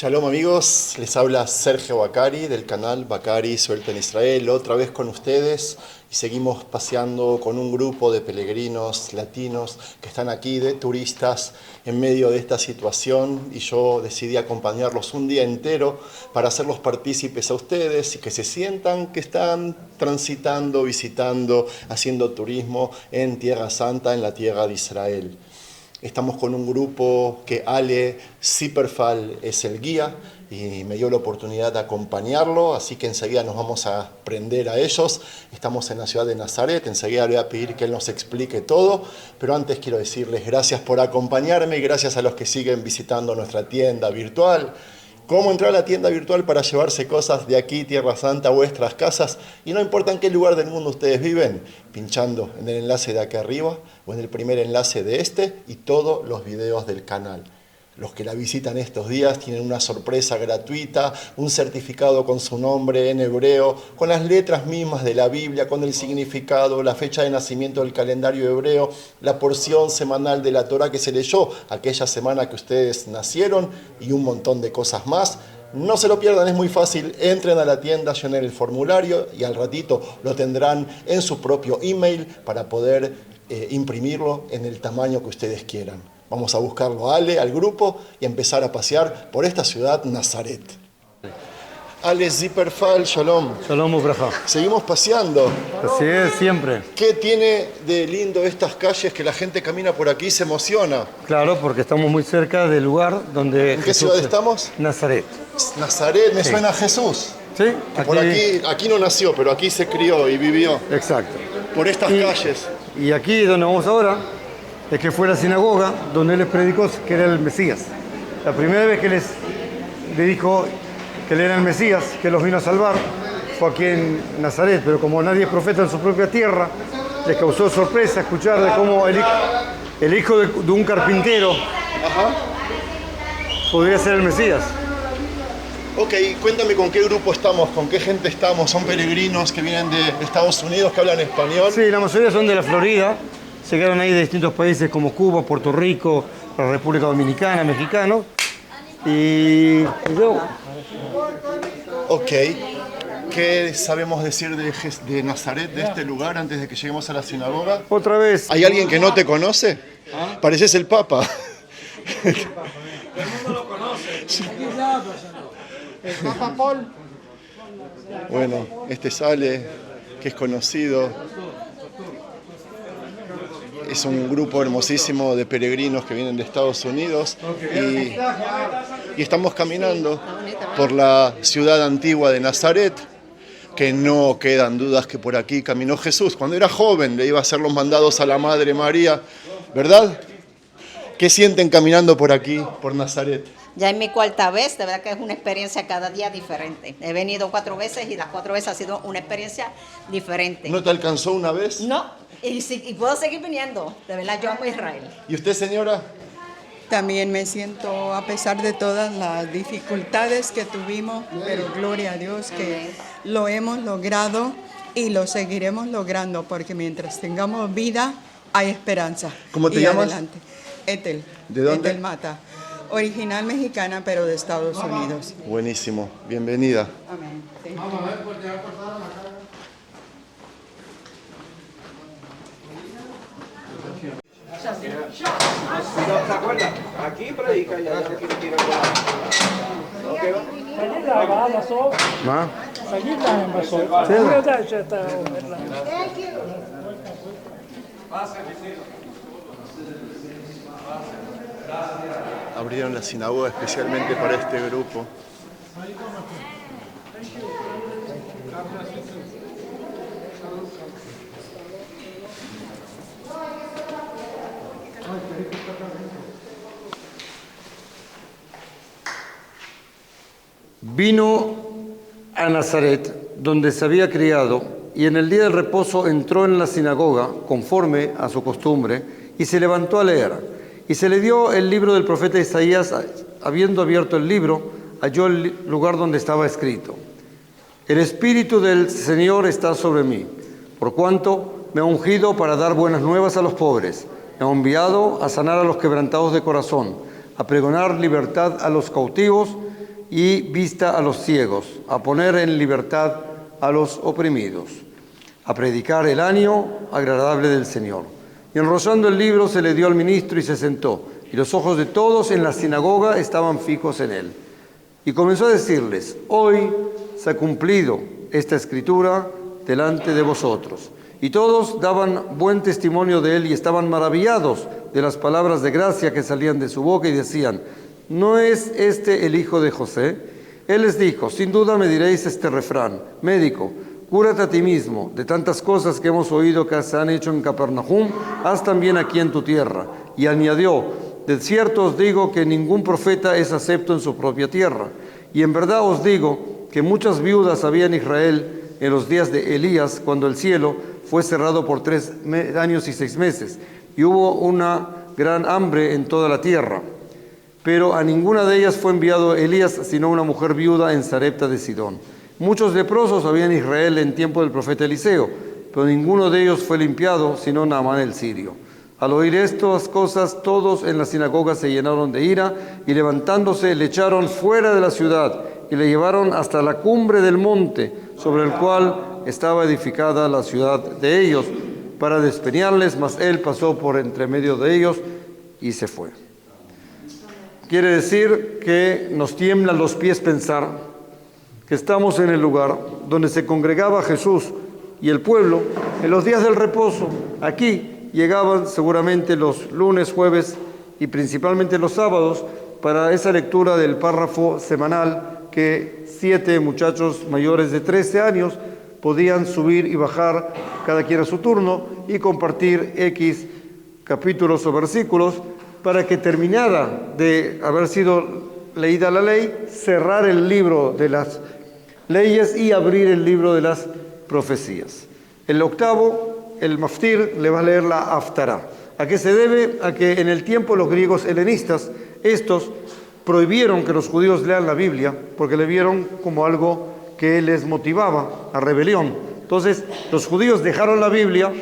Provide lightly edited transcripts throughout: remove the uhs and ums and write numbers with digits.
Shalom amigos, les habla Sergio Bacari del canal Bacari Suelto en Israel, otra vez con ustedes y seguimos paseando con un grupo de peregrinos latinos que están aquí de turistas en medio de esta situación y yo decidí acompañarlos un día entero para hacerlos partícipes a ustedes y que se sientan que están transitando, visitando, haciendo turismo en Tierra Santa, en la tierra de Israel. Estamos con un grupo que Ale Zipperfall es el guía y me dio la oportunidad de acompañarlo, así que enseguida nos vamos a prender a ellos. Estamos en la ciudad de Nazaret, enseguida le voy a pedir que él nos explique todo, pero antes quiero decirles gracias por acompañarme y gracias a los que siguen visitando nuestra tienda virtual. Cómo entrar a la tienda virtual para llevarse cosas de aquí, Tierra Santa, a vuestras casas. Y no importa en qué lugar del mundo ustedes viven, pinchando en el enlace de acá arriba o en el primer enlace de este y todos los videos del canal. Los que la visitan estos días tienen una sorpresa gratuita, un certificado con su nombre en hebreo, con las letras mismas de la Biblia, con el significado, la fecha de nacimiento del calendario hebreo, la porción semanal de la Torá que se leyó aquella semana que ustedes nacieron y un montón de cosas más. No se lo pierdan, es muy fácil. Entren a la tienda, llenen el formulario y al ratito lo tendrán en su propio email para poder imprimirlo en el tamaño que ustedes quieran. Vamos a buscarlo a Ale, al grupo, y empezar a pasear por esta ciudad, Nazaret. Ale Zipperfall, Shalom. Shalom Ubraja. Seguimos paseando. Así es, siempre. ¿Qué tiene de lindo estas calles que la gente camina por aquí y se emociona? Claro, porque estamos muy cerca del lugar donde ¿En qué ciudad estamos? Nazaret. Nazaret, me suena a Jesús. Sí, Por aquí no nació, pero aquí se crió y vivió. Exacto. Por estas calles. Y aquí donde vamos ahora es que fue la sinagoga donde él les predicó que era el Mesías. La primera vez que le dijo que él era el Mesías, que los vino a salvar, fue aquí en Nazaret, pero como nadie es profeta en su propia tierra, les causó sorpresa escuchar de cómo el hijo de un carpintero podría ser el Mesías. Ok, cuéntame con qué grupo estamos, con qué gente estamos. ¿Son peregrinos que vienen de Estados Unidos, que hablan español? Sí, la mayoría son de la Florida. Llegaron ahí de distintos países como Cuba, Puerto Rico, la República Dominicana, mexicanos. Y yo... Ok. ¿Qué sabemos decir de Nazaret, de este lugar, antes de que lleguemos a la sinagoga? Otra vez. ¿Hay alguien que no te conoce? Pareces el Papa. El mundo lo conoce. El Papa Paul. Bueno, este sale, que es conocido. Es un grupo hermosísimo de peregrinos que vienen de Estados Unidos y estamos caminando por la ciudad antigua de Nazaret, que no quedan dudas que por aquí caminó Jesús. Cuando era joven le iba a hacer los mandados a la Madre María, ¿verdad? ¿Qué sienten caminando por aquí, por Nazaret? Ya es mi cuarta vez, de verdad que es una experiencia cada día diferente. He venido 4 veces y las 4 veces ha sido una experiencia diferente. ¿No te alcanzó una vez? No, y puedo seguir viniendo. De verdad, yo amo a Israel. ¿Y usted, señora? También me siento, a pesar de todas las dificultades que tuvimos, pero gloria a Dios que lo hemos logrado y lo seguiremos logrando, porque mientras tengamos vida, hay esperanza. ¿Cómo te y llamas? Adelante. Ethel. ¿De dónde? Ethel Mata. Original mexicana, pero de Estados Unidos. Buenísimo, bienvenida. Amén. Vamos a ver, pues ya cortaron acá. ¿Se acuerdan? Aquí predica y allá aquí tira ¿Ah? Abrieron la sinagoga especialmente para este grupo. Vino a Nazaret, donde se había criado, y en el día del reposo entró en la sinagoga, conforme a su costumbre, y se levantó a leer. Y se le dio el libro del profeta Isaías. Habiendo abierto el libro, halló el lugar donde estaba escrito: El Espíritu del Señor está sobre mí, por cuanto me ha ungido para dar buenas nuevas a los pobres, me ha enviado a sanar a los quebrantados de corazón, a pregonar libertad a los cautivos y vista a los ciegos, a poner en libertad a los oprimidos, a predicar el año agradable del Señor. Y enrollando el libro se le dio al ministro y se sentó, y los ojos de todos en la sinagoga estaban fijos en él. Y comenzó a decirles: hoy se ha cumplido esta escritura delante de vosotros. Y todos daban buen testimonio de él y estaban maravillados de las palabras de gracia que salían de su boca y decían: ¿no es este el hijo de José? Él les dijo: sin duda me diréis este refrán: médico, cúrate a ti mismo, de tantas cosas que hemos oído que se han hecho en Capernaum, haz también aquí en tu tierra. Y añadió: de cierto os digo que ningún profeta es acepto en su propia tierra. Y en verdad os digo que muchas viudas había en Israel en los días de Elías, cuando el cielo fue cerrado por 3 años y 6 meses, y hubo una gran hambre en toda la tierra. Pero a ninguna de ellas fue enviado Elías, sino una mujer viuda en Sarepta de Sidón. Muchos leprosos había en Israel en tiempo del profeta Eliseo, pero ninguno de ellos fue limpiado, sino Naamán el sirio. Al oír estas cosas, todos en la sinagoga se llenaron de ira, y levantándose le echaron fuera de la ciudad, y le llevaron hasta la cumbre del monte, sobre el cual estaba edificada la ciudad de ellos, para despeñarles, mas él pasó por entre medio de ellos y se fue. Quiere decir que nos tiemblan los pies pensar que estamos en el lugar donde se congregaba Jesús y el pueblo en los días del reposo. Aquí llegaban seguramente los lunes, jueves y principalmente los sábados para esa lectura del párrafo semanal que 7 muchachos mayores de 13 años podían subir y bajar cada quien a su turno y compartir X capítulos o versículos para que terminara de haber sido leída la ley, cerrar el libro de las leyes y abrir el libro de las profecías. El octavo, el maftir, le va a leer la haftará. ¿A qué se debe? A que en el tiempo los griegos helenistas, estos prohibieron que los judíos lean la Biblia porque le vieron como algo que les motivaba a rebelión. Entonces los judíos dejaron la Biblia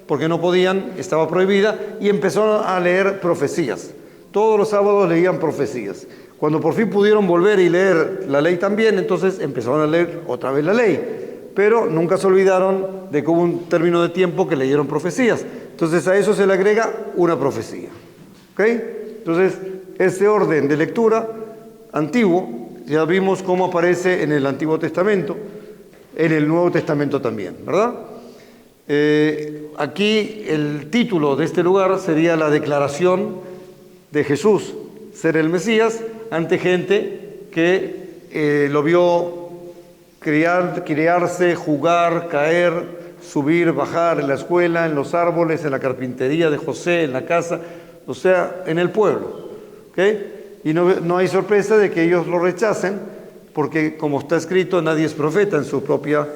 porque no podían, estaba prohibida, y empezaron a leer profecías. Todos los sábados leían profecías. Cuando por fin pudieron volver y leer la ley también, entonces empezaron a leer otra vez la ley. Pero nunca se olvidaron de que hubo un término de tiempo que leyeron profecías. Entonces a eso se le agrega una profecía. ¿Ok? Entonces ese orden de lectura antiguo, ya vimos cómo aparece en el Antiguo Testamento, en el Nuevo Testamento también, ¿verdad? Aquí el título de este lugar sería la declaración de Jesús ser el Mesías ante gente que lo vio criarse, jugar, caer, subir, bajar en la escuela, en los árboles, en la carpintería de José, en la casa, o sea, en el pueblo. ¿Okay? Y no hay sorpresa de que ellos lo rechacen, porque como está escrito, nadie es profeta en su propia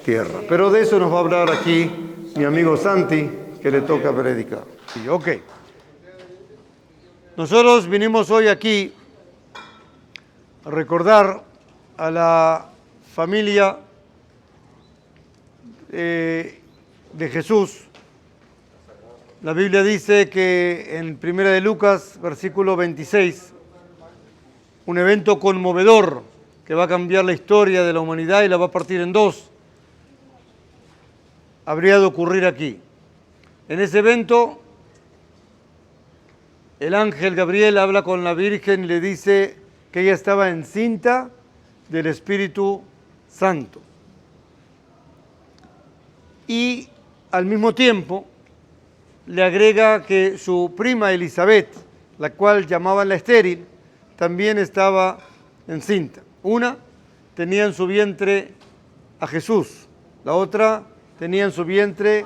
tierra. Pero de eso nos va a hablar aquí mi amigo Santi, que le toca predicar. Ok. Nosotros vinimos hoy aquí a recordar a la familia de Jesús. La Biblia dice que en Primera de Lucas, versículo 26, un evento conmovedor que va a cambiar la historia de la humanidad y la va a partir en dos, habría de ocurrir aquí. En ese evento, el ángel Gabriel habla con la Virgen y le dice que ella estaba encinta del Espíritu Santo. Y al mismo tiempo le agrega que su prima Elizabeth, la cual llamaban la estéril, también estaba encinta. Una tenía en su vientre a Jesús, la otra tenía en su vientre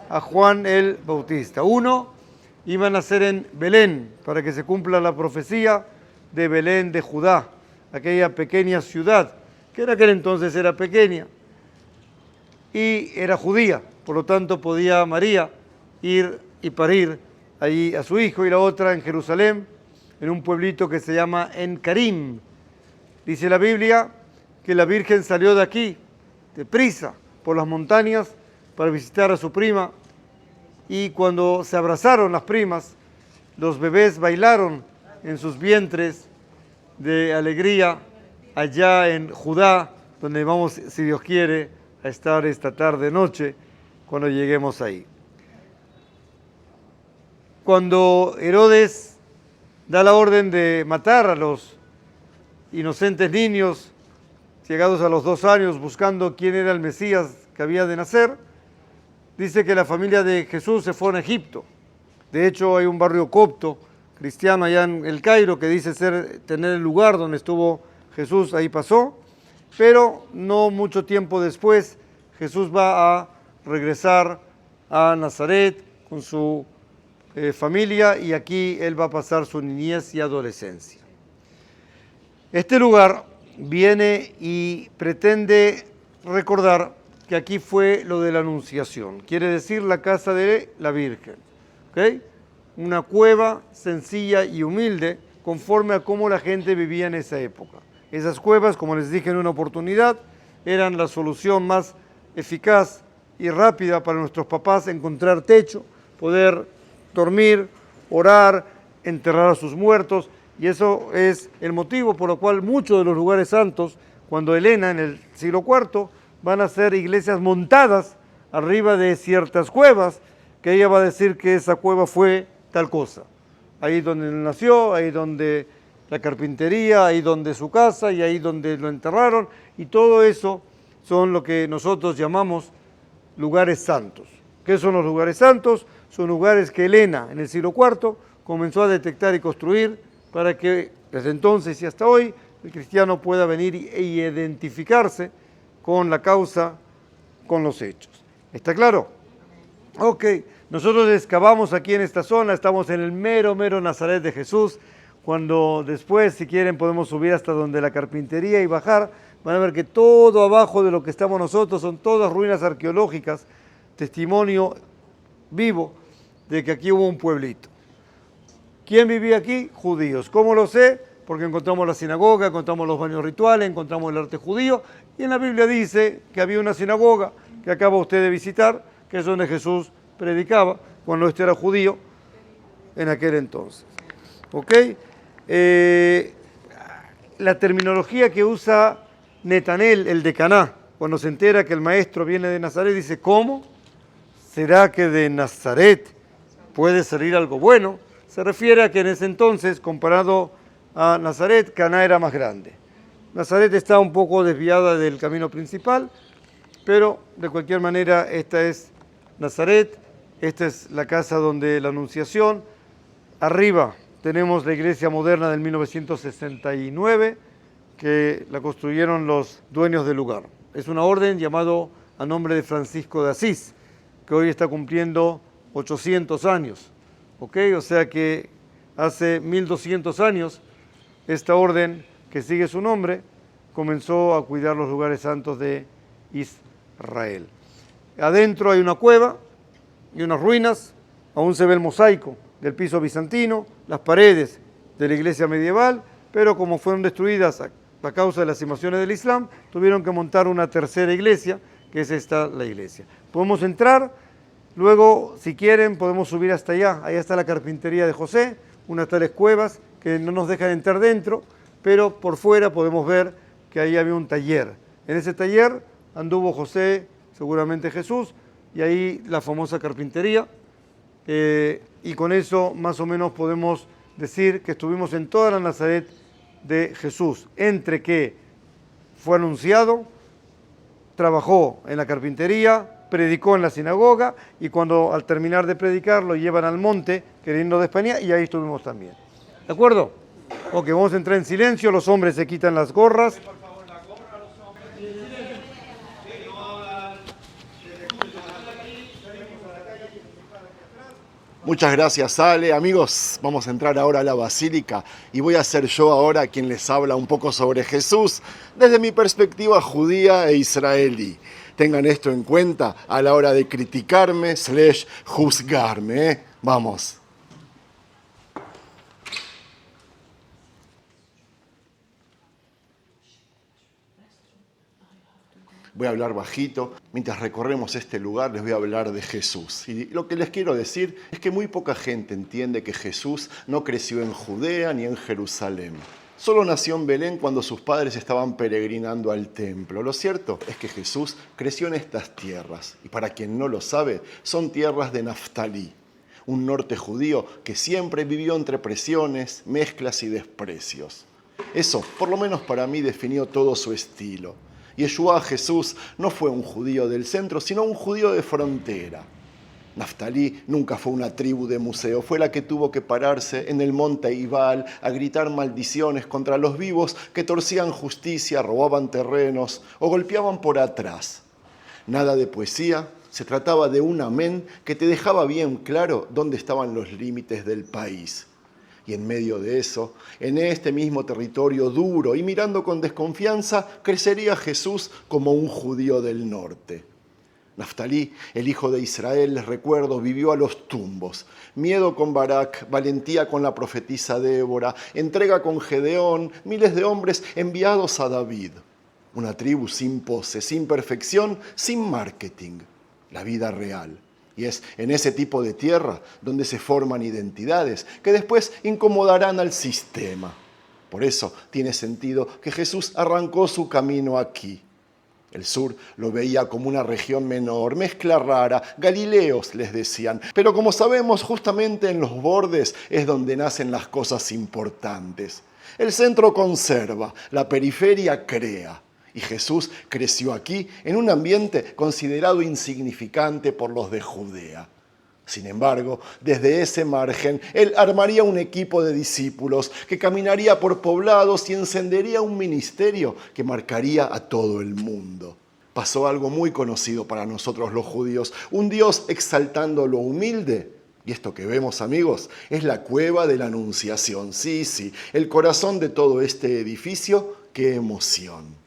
a Juan el Bautista. Uno iba a nacer en Belén, para que se cumpla la profecía de Belén de Judá, aquella pequeña ciudad, que en aquel entonces era pequeña y era judía, por lo tanto podía María ir y parir allí a su hijo, y la otra en Jerusalén, en un pueblito que se llama En-Karim. Dice la Biblia que la Virgen salió de aquí, deprisa, por las montañas, para visitar a su prima, y cuando se abrazaron las primas, los bebés bailaron en sus vientres de alegría allá en Judá, donde vamos, si Dios quiere, a estar esta tarde-noche cuando lleguemos ahí. Cuando Herodes da la orden de matar a los inocentes niños llegados a los 2 años buscando quién era el Mesías que había de nacer, dice que la familia de Jesús se fue a Egipto. De hecho, hay un barrio copto cristiano allá en El Cairo que dice tener el lugar donde estuvo Jesús, ahí pasó, pero no mucho tiempo después Jesús va a regresar a Nazaret con su familia y aquí él va a pasar su niñez y adolescencia. Este lugar viene y pretende recordar que aquí fue lo de la Anunciación, quiere decir la casa de la Virgen, ¿ok? Una cueva sencilla y humilde conforme a cómo la gente vivía en esa época. Esas cuevas, como les dije en una oportunidad, eran la solución más eficaz y rápida para nuestros papás encontrar techo, poder dormir, orar, enterrar a sus muertos, y eso es el motivo por el cual muchos de los lugares santos, cuando Elena en el siglo IV, van a ser iglesias montadas arriba de ciertas cuevas, que ella va a decir que esa cueva fue tal cosa. Ahí donde nació, ahí donde la carpintería, ahí donde su casa y ahí donde lo enterraron, y todo eso son lo que nosotros llamamos lugares santos. ¿Qué son los lugares santos? Son lugares que Elena en el siglo IV comenzó a detectar y construir para que desde entonces y hasta hoy el cristiano pueda venir e identificarse con la causa, con los hechos. ¿Está claro? Ok, nosotros excavamos aquí en esta zona, estamos en el mero Nazaret de Jesús. Cuando después, si quieren, podemos subir hasta donde la carpintería y bajar, van a ver que todo abajo de lo que estamos nosotros son todas ruinas arqueológicas, testimonio vivo de que aquí hubo un pueblito. ¿Quién vivía aquí? Judíos. ¿Cómo lo sé? Porque encontramos la sinagoga, encontramos los baños rituales, encontramos el arte judío, y en la Biblia dice que había una sinagoga que acaba usted de visitar, que es donde Jesús predicaba, cuando este era judío en aquel entonces. ¿Ok? La terminología que usa Netanel, el de Caná, cuando se entera que el maestro viene de Nazaret, dice, ¿cómo? ¿Será que de Nazaret puede salir algo bueno? Se refiere a que en ese entonces, comparado a Nazaret, Caná era más grande. Nazaret está un poco desviada del camino principal, pero de cualquier manera esta es Nazaret, esta es la casa donde la Anunciación. Arriba tenemos la iglesia moderna del 1969, que la construyeron los dueños del lugar. Es una orden llamado a nombre de Francisco de Asís, que hoy está cumpliendo 800 años. ¿Ok? O sea que hace 1200 años esta orden, que sigue su nombre, comenzó a cuidar los lugares santos de Israel. Adentro hay una cueva y unas ruinas, aún se ve el mosaico del piso bizantino, las paredes de la iglesia medieval, pero como fueron destruidas a causa de las invasiones del Islam, tuvieron que montar una tercera iglesia, que es esta la iglesia. Podemos entrar, luego, si quieren, podemos subir hasta allá. Allá está la carpintería de José, unas tales cuevas que no nos dejan entrar dentro, pero por fuera podemos ver que ahí había un taller. En ese taller anduvo José, seguramente Jesús, y ahí la famosa carpintería, y con eso más o menos podemos decir que estuvimos en toda la Nazaret de Jesús, entre que fue anunciado, trabajó en la carpintería, predicó en la sinagoga, y cuando al terminar de predicar lo llevan al monte, queriendo de España, y ahí estuvimos también. ¿De acuerdo? Ok, vamos a entrar en silencio, los hombres se quitan las gorras. Muchas gracias, Ale. Amigos, vamos a entrar ahora a la Basílica y voy a ser yo ahora quien les habla un poco sobre Jesús desde mi perspectiva judía e israelí. Tengan esto en cuenta a la hora de criticarme / juzgarme, ¿eh? Vamos. Voy a hablar bajito. Mientras recorremos este lugar les voy a hablar de Jesús. Y lo que les quiero decir es que muy poca gente entiende que Jesús no creció en Judea ni en Jerusalén. solo nació en Belén cuando sus padres estaban peregrinando al templo. Lo cierto es que Jesús creció en estas tierras, y para quien no lo sabe, son tierras de Naftalí, un norte judío que siempre vivió entre presiones, mezclas y desprecios. Eso, por lo menos para mí, definió todo su estilo. Yeshua, Jesús, no fue un judío del centro, sino un judío de frontera. Naftalí nunca fue una tribu de museo, fue la que tuvo que pararse en el monte Ibal a gritar maldiciones contra los vivos que torcían justicia, robaban terrenos o golpeaban por atrás. Nada de poesía, se trataba de un amén que te dejaba bien claro dónde estaban los límites del país. Y en medio de eso, en este mismo territorio duro y mirando con desconfianza, crecería Jesús como un judío del norte. Naftalí, el hijo de Israel, les recuerdo, vivió a los tumbos. Miedo con Barak, valentía con la profetisa Débora, entrega con Gedeón, miles de hombres enviados a David. Una tribu sin pose, sin perfección, sin marketing. La vida real. Y es en ese tipo de tierra donde se forman identidades que después incomodarán al sistema. Por eso tiene sentido que Jesús arrancó su camino aquí. El sur lo veía como una región menor, mezcla rara, Galileos les decían. Pero como sabemos, justamente en los bordes es donde nacen las cosas importantes. El centro conserva, la periferia crea. Y Jesús creció aquí en un ambiente considerado insignificante por los de Judea. Sin embargo, desde ese margen, él armaría un equipo de discípulos que caminaría por poblados y encendería un ministerio que marcaría a todo el mundo. Pasó algo muy conocido para nosotros los judíos, un Dios exaltando lo humilde. Y esto que vemos, amigos, es la cueva de la Anunciación. Sí, el corazón de todo este edificio, qué emoción.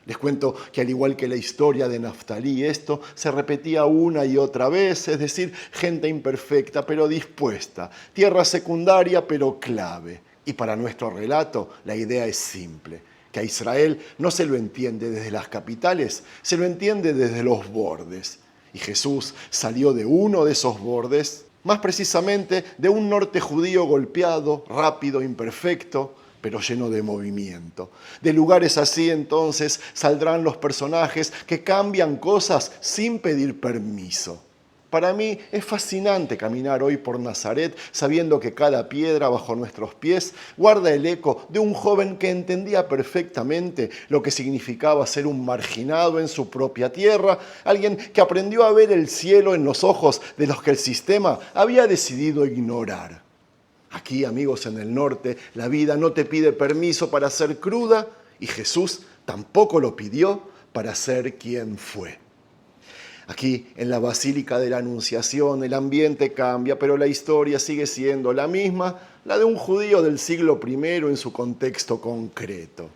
Les cuento que al igual que la historia de Naftalí, esto se repetía una y otra vez, es decir, gente imperfecta pero dispuesta, tierra secundaria pero clave. Y para nuestro relato la idea es simple, que a Israel no se lo entiende desde las capitales, se lo entiende desde los bordes. Y Jesús salió de uno de esos bordes, más precisamente de un norte judío golpeado, rápido, imperfecto, pero lleno de movimiento. De lugares así entonces saldrán los personajes que cambian cosas sin pedir permiso. Para mí es fascinante caminar hoy por Nazaret sabiendo que cada piedra bajo nuestros pies guarda el eco de un joven que entendía perfectamente lo que significaba ser un marginado en su propia tierra, alguien que aprendió a ver el cielo en los ojos de los que el sistema había decidido ignorar. Aquí, amigos, en el norte, la vida no te pide permiso para ser cruda y Jesús tampoco lo pidió para ser quien fue. Aquí, en la Basílica de la Anunciación, el ambiente cambia, pero la historia sigue siendo la misma, la de un judío del siglo I en su contexto concreto.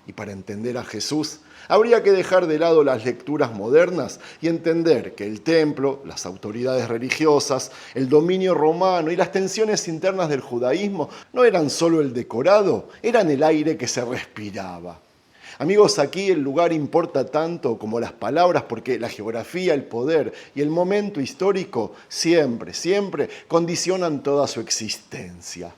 Y para entender a Jesús, habría que dejar de lado las lecturas modernas y entender que el templo, las autoridades religiosas, el dominio romano y las tensiones internas del judaísmo no eran solo el decorado, eran el aire que se respiraba. Amigos, aquí el lugar importa tanto como las palabras porque la geografía, el poder y el momento histórico siempre condicionan toda su existencia.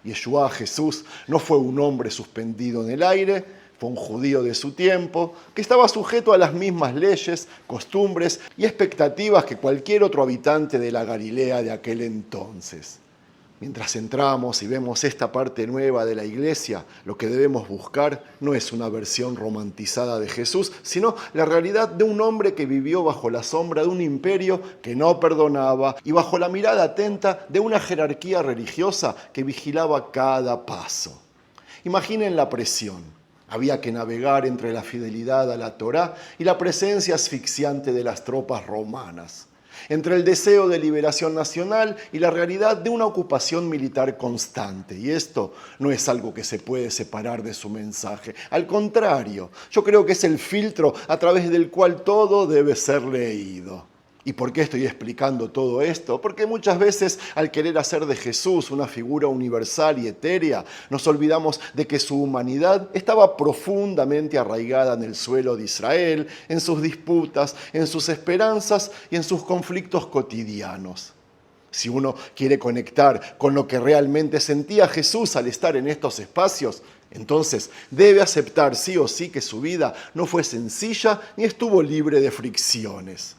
Yeshua, Jesús, no fue un hombre suspendido en el aire, fue un judío de su tiempo que estaba sujeto a las mismas leyes, costumbres y expectativas que cualquier otro habitante de la Galilea de aquel entonces. Mientras entramos y vemos esta parte nueva de la iglesia, lo que debemos buscar no es una versión romantizada de Jesús, sino la realidad de un hombre que vivió bajo la sombra de un imperio que no perdonaba y bajo la mirada atenta de una jerarquía religiosa que vigilaba cada paso. Imaginen la presión. Había que navegar entre la fidelidad a la Torá y la presencia asfixiante de las tropas romanas, entre el deseo de liberación nacional y la realidad de una ocupación militar constante. Y esto no es algo que se puede separar de su mensaje. Al contrario, yo creo que es el filtro a través del cual todo debe ser leído. ¿Y por qué estoy explicando todo esto? Porque muchas veces al querer hacer de Jesús una figura universal y etérea, nos olvidamos de que su humanidad estaba profundamente arraigada en el suelo de Israel, en sus disputas, en sus esperanzas y en sus conflictos cotidianos. Si uno quiere conectar con lo que realmente sentía Jesús al estar en estos espacios, entonces debe aceptar sí o sí que su vida no fue sencilla ni estuvo libre de fricciones.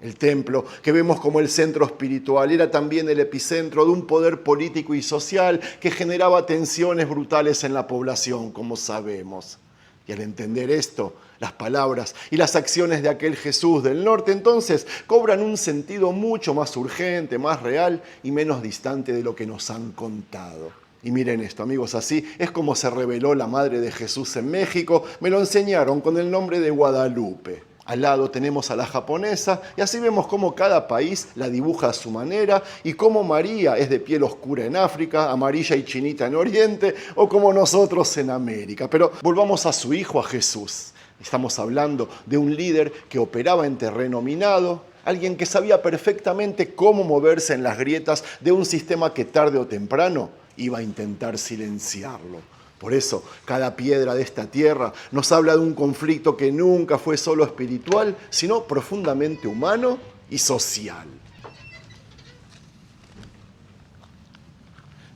El templo, que vemos como el centro espiritual, era también el epicentro de un poder político y social que generaba tensiones brutales en la población, como sabemos. Y al entender esto, las palabras y las acciones de aquel Jesús del norte entonces cobran un sentido mucho más urgente, más real y menos distante de lo que nos han contado. Y miren esto, amigos, así es como se reveló la madre de Jesús en México. Me lo enseñaron con el nombre de Guadalupe. Al lado tenemos a la japonesa y así vemos cómo cada país la dibuja a su manera y cómo María es de piel oscura en África, amarilla y chinita en Oriente o como nosotros en América. Pero volvamos a su hijo, a Jesús. Estamos hablando de un líder que operaba en terreno minado, alguien que sabía perfectamente cómo moverse en las grietas de un sistema que tarde o temprano iba a intentar silenciarlo. Por eso, cada piedra de esta tierra nos habla de un conflicto que nunca fue solo espiritual, sino profundamente humano y social.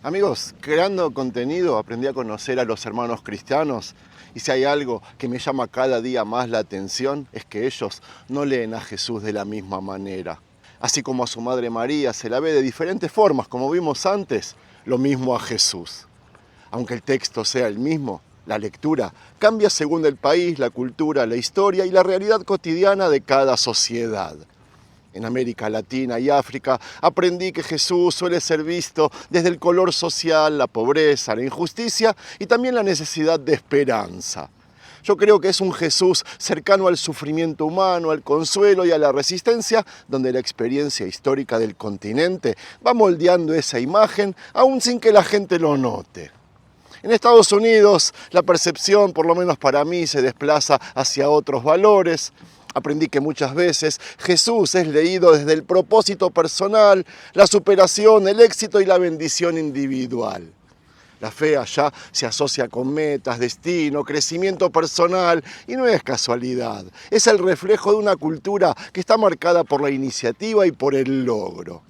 Amigos, creando contenido aprendí a conocer a los hermanos cristianos y si hay algo que me llama cada día más la atención es que ellos no leen a Jesús de la misma manera. Así como a su madre María se la ve de diferentes formas, como vimos antes, lo mismo a Jesús. Aunque el texto sea el mismo, la lectura cambia según el país, la cultura, la historia y la realidad cotidiana de cada sociedad. En América Latina y África aprendí que Jesús suele ser visto desde el color social, la pobreza, la injusticia y también la necesidad de esperanza. Yo creo que es un Jesús cercano al sufrimiento humano, al consuelo y a la resistencia, donde la experiencia histórica del continente va moldeando esa imagen, aún sin que la gente lo note. En Estados Unidos, la percepción, por lo menos para mí, se desplaza hacia otros valores. Aprendí que muchas veces Jesús es leído desde el propósito personal, la superación, el éxito y la bendición individual. La fe allá se asocia con metas, destino, crecimiento personal y no es casualidad. Es el reflejo de una cultura que está marcada por la iniciativa y por el logro.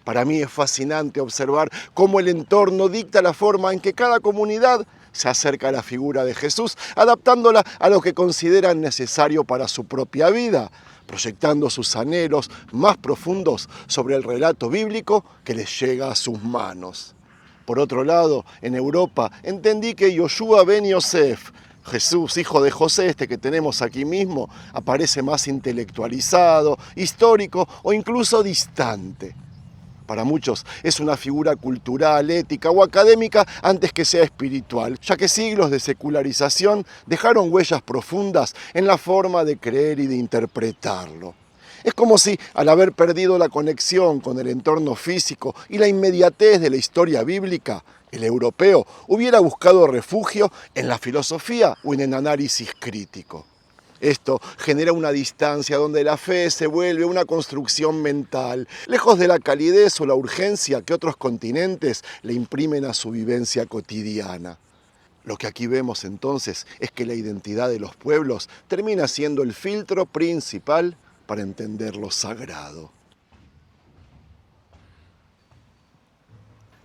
Para mí es fascinante observar cómo el entorno dicta la forma en que cada comunidad se acerca a la figura de Jesús, adaptándola a lo que consideran necesario para su propia vida, proyectando sus anhelos más profundos sobre el relato bíblico que les llega a sus manos. Por otro lado, en Europa entendí que Yoshua ben Yosef, Jesús, hijo de José, este que tenemos aquí mismo, aparece más intelectualizado, histórico o incluso distante. Para muchos es una figura cultural, ética o académica antes que sea espiritual, ya que siglos de secularización dejaron huellas profundas en la forma de creer y de interpretarlo. Es como si, al haber perdido la conexión con el entorno físico y la inmediatez de la historia bíblica, el europeo hubiera buscado refugio en la filosofía o en el análisis crítico. Esto genera una distancia donde la fe se vuelve una construcción mental, lejos de la calidez o la urgencia que otros continentes le imprimen a su vivencia cotidiana. Lo que aquí vemos entonces es que la identidad de los pueblos termina siendo el filtro principal para entender lo sagrado.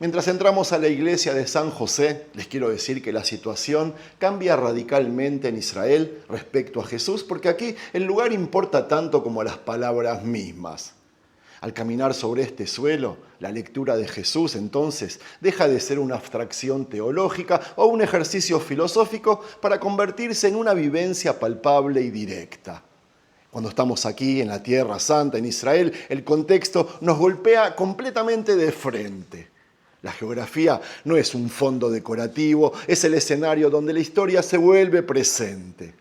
Mientras entramos a la iglesia de San José, les quiero decir que la situación cambia radicalmente en Israel respecto a Jesús, porque aquí el lugar importa tanto como las palabras mismas. Al caminar sobre este suelo, la lectura de Jesús entonces deja de ser una abstracción teológica o un ejercicio filosófico para convertirse en una vivencia palpable y directa. Cuando estamos aquí en la Tierra Santa, en Israel, el contexto nos golpea completamente de frente. La geografía no es un fondo decorativo, es el escenario donde la historia se vuelve presente.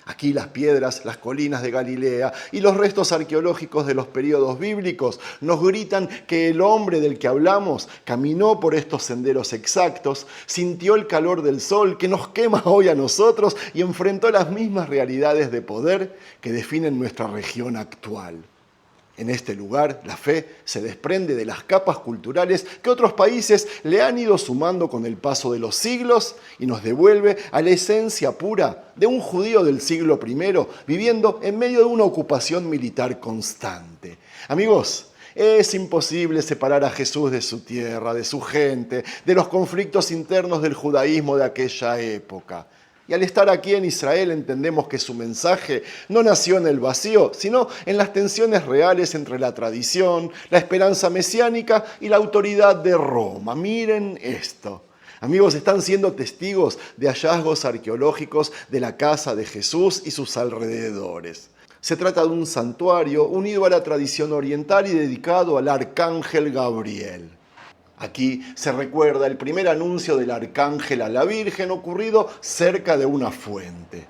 Aquí las piedras, las colinas de Galilea y los restos arqueológicos de los periodos bíblicos nos gritan que el hombre del que hablamos caminó por estos senderos exactos, sintió el calor del sol que nos quema hoy a nosotros y enfrentó las mismas realidades de poder que definen nuestra región actual. En este lugar, la fe se desprende de las capas culturales que otros países le han ido sumando con el paso de los siglos y nos devuelve a la esencia pura de un judío del siglo I viviendo en medio de una ocupación militar constante. Amigos, Es imposible separar a Jesús de su tierra, de su gente, de los conflictos internos del judaísmo de aquella época. Y al estar aquí en Israel entendemos que su mensaje no nació en el vacío, sino en las tensiones reales entre la tradición, la esperanza mesiánica y la autoridad de Roma. Miren esto. Amigos, están siendo testigos de hallazgos arqueológicos de la casa de Jesús y sus alrededores. Se trata de un santuario unido a la tradición oriental y dedicado al arcángel Gabriel. Aquí se recuerda el primer anuncio del arcángel a la Virgen ocurrido cerca de una fuente.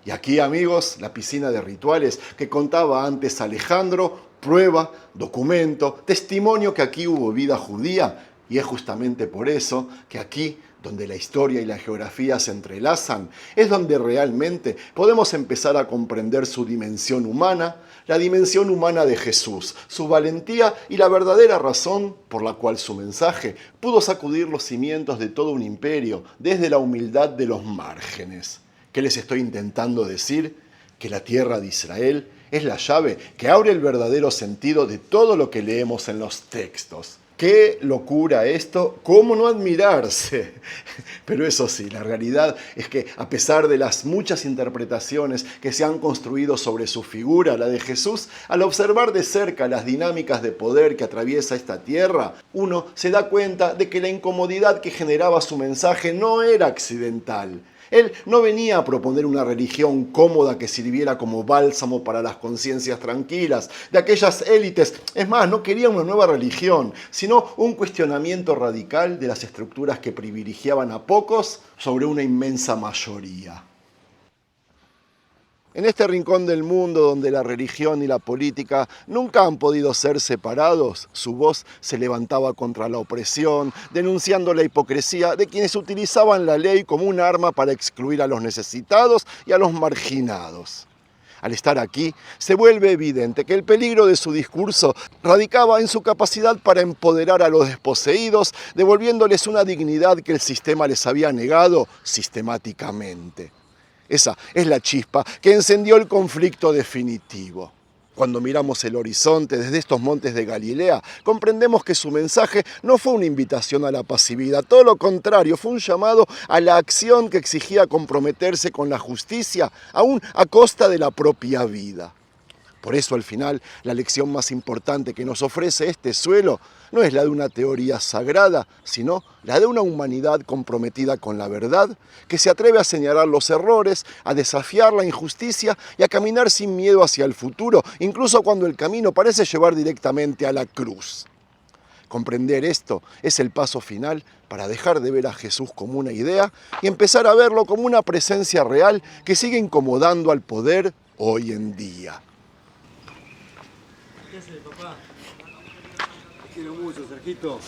Y aquí, amigos, la piscina de rituales que contaba antes Alejandro, prueba, documento, testimonio que aquí hubo vida judía. Y es justamente por eso que aquí, donde la historia y la geografía se entrelazan, es donde realmente podemos empezar a comprender su dimensión humana, la dimensión humana de Jesús, su valentía y la verdadera razón por la cual su mensaje pudo sacudir los cimientos de todo un imperio desde la humildad de los márgenes. ¿Qué les estoy intentando decir? Que la tierra de Israel es la llave que abre el verdadero sentido de todo lo que leemos en los textos. ¡Qué locura esto! ¿Cómo no admirarse? Pero eso sí, la realidad es que a pesar de las muchas interpretaciones que se han construido sobre su figura, la de Jesús, al observar de cerca las dinámicas de poder que atraviesa esta tierra, uno se da cuenta de que la incomodidad que generaba su mensaje no era accidental. Él no venía a proponer una religión cómoda que sirviera como bálsamo para las conciencias tranquilas de aquellas élites. Es más, no quería una nueva religión, sino un cuestionamiento radical de las estructuras que privilegiaban a pocos sobre una inmensa mayoría. En este rincón del mundo donde la religión y la política nunca han podido ser separados, su voz se levantaba contra la opresión, denunciando la hipocresía de quienes utilizaban la ley como un arma para excluir a los necesitados y a los marginados. Al estar aquí, se vuelve evidente que el peligro de su discurso radicaba en su capacidad para empoderar a los desposeídos, devolviéndoles una dignidad que el sistema les había negado sistemáticamente. Esa es la chispa que encendió el conflicto definitivo. Cuando miramos el horizonte desde estos montes de Galilea, comprendemos que su mensaje no fue una invitación a la pasividad, todo lo contrario, fue un llamado a la acción que exigía comprometerse con la justicia, aún a costa de la propia vida. Por eso, al final, la lección más importante que nos ofrece este suelo no es la de una teoría sagrada, sino la de una humanidad comprometida con la verdad, que se atreve a señalar los errores, a desafiar la injusticia y a caminar sin miedo hacia el futuro, incluso cuando el camino parece llevar directamente a la cruz. Comprender esto es el paso final para dejar de ver a Jesús como una idea y empezar a verlo como una presencia real que sigue incomodando al poder hoy en día. ¿Qué haces, papá? Te quiero mucho, Sergito.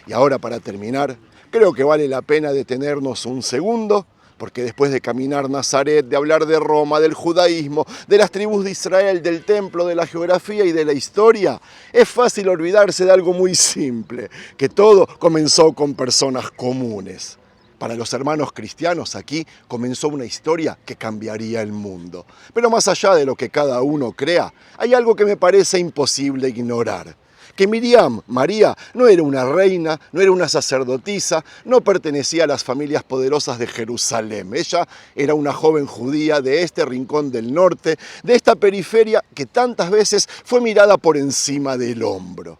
Y ahora, para terminar, creo que vale la pena detenernos un segundo, porque después de caminar Nazaret, de hablar de Roma, del judaísmo, de las tribus de Israel, del templo, de la geografía y de la historia, es fácil olvidarse de algo muy simple, que todo comenzó con personas comunes. Para los hermanos cristianos aquí comenzó una historia que cambiaría el mundo. Pero más allá de lo que cada uno crea, hay algo que me parece imposible ignorar. Que Miriam, María, no era una reina, no era una sacerdotisa, no pertenecía a las familias poderosas de Jerusalén. Ella era una joven judía de este rincón del norte, de esta periferia que tantas veces fue mirada por encima del hombro.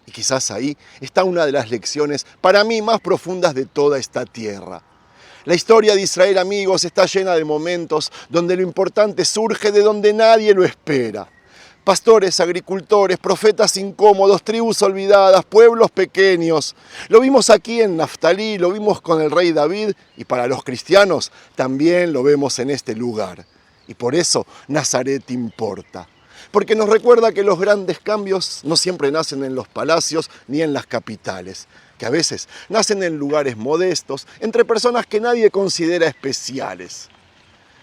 Y quizás ahí está una de las lecciones para mí más profundas de toda esta tierra. La historia de Israel, amigos, está llena de momentos donde lo importante surge de donde nadie lo espera. Pastores, agricultores, profetas incómodos, tribus olvidadas, pueblos pequeños. Lo vimos aquí en Naftalí, lo vimos con el rey David y para los cristianos también lo vemos en este lugar. Y por eso Nazaret importa. Porque nos recuerda que los grandes cambios no siempre nacen en los palacios ni en las capitales, que a veces nacen en lugares modestos, entre personas que nadie considera especiales.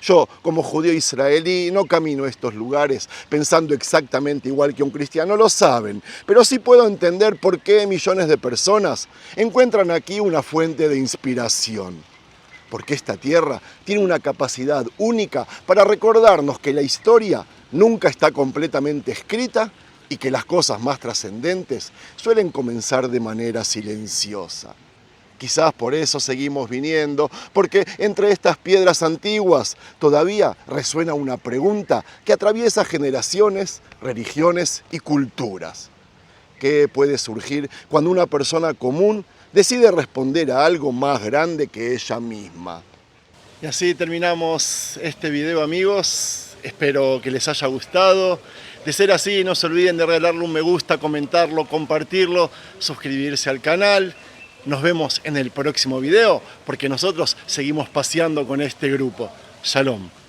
Yo, como judío israelí, no camino a estos lugares pensando exactamente igual que un cristiano, lo saben, pero sí puedo entender por qué millones de personas encuentran aquí una fuente de inspiración. porque esta tierra tiene una capacidad única para recordarnos que la historia nunca está completamente escrita y que las cosas más trascendentes suelen comenzar de manera silenciosa. Quizás por eso seguimos viniendo, porque entre estas piedras antiguas todavía resuena una pregunta que atraviesa generaciones, religiones y culturas. ¿Qué puede surgir cuando una persona común decide responder a algo más grande que ella misma? Y así terminamos este video, amigos. Espero que les haya gustado. De ser así, no se olviden de regalarle un me gusta, comentarlo, compartirlo, suscribirse al canal. Nos vemos en el próximo video, porque nosotros seguimos paseando con este grupo. Shalom.